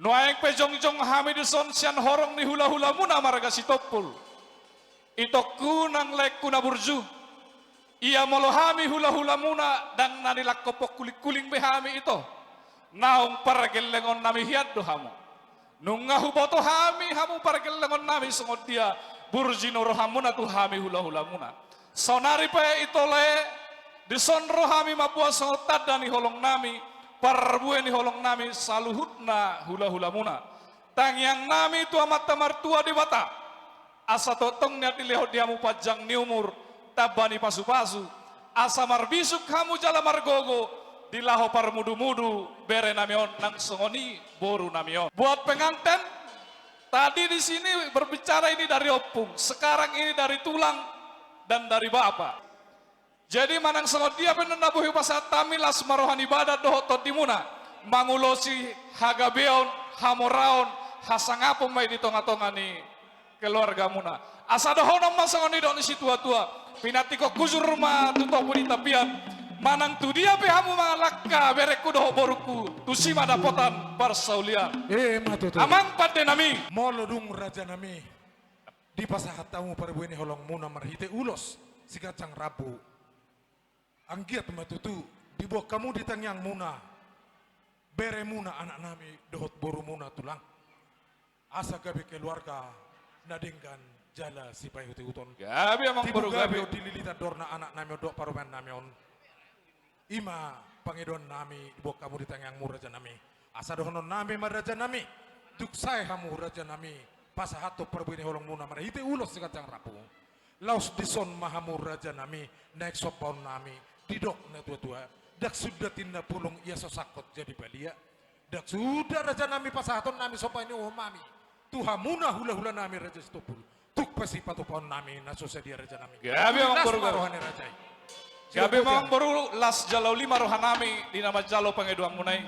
Nuaeng pejong-jong hamidison sian horong ni hula-hula muna marga si topul. Ito kunang lek kuna burju. Ia molohami hula-hula muna dan nanilak kopok kuling-kuling behami ito. Naung paragelengon nami hiat dohamu. Nunga huboto hami hamu paragelengon nami sungod dia burjino rohamuna tu hami hula-hula muna. Sonari pa ito le disonro hami mapua sungod tadani holong nami. Parbue ni holong nami saluhutna hula-hula muna. Tangyang nami tu amat tamartua di bata. Asa totong niat ilehot diamu pajang ni umur. Tabani pasu-pasu. Asa marbisuk kamu jala margogo. Dilaho parmudu-mudu. Bere namion nang songoni boru namion. Buat pengantin. Tadi di sini berbicara ini dari opung. Sekarang ini dari tulang dan dari bapak. Jadi manang sangot dia penanabuhi pasat tamilas marohan ibadah dohotot dimuna mangulosi hagabeon hamoraon hasangapong may ditonga-tonga ni keluarga muna asa dohonom masangoni do ni si tua-tua pinatiko kuzur rumah tuto pun itapian manang tu dia pe hamu malakka bereku doho boruku tusima dapotan barsaulian amang pade nami molodung raja nami di pasahat tamu parbueni holong muna marhite ulos sikacang rabu anggiat matutu di bawah kamu di tangyang muna bere muna anak nami dohot boru muna tulang asa gabi keluarga nadenggan jala si payuti uton gabi amang boru gabi dililita dorna anak nami dok parumen nami on ima pangidon nami di bawah kamu di tangyang mura raja nami asa dohonon nami maraja nami duk saya kamu raja nami pasahato perbuini holong muna mara hite ulos sikacang rapu laus dison mahamur raja nami naik sopon nami didok na tua-tua dak sudah tinda pulung ia sosakot jadi balia dak sudah raja nami pasahaton nami sopa ini mami tuhamuna hula-hula nami raja stopul tuk pasi patupon nami nasosa dia raja nami gabi amang boru rohani raja gabi amang boru las jalau lima rohanami di nama jalau pangeduang munai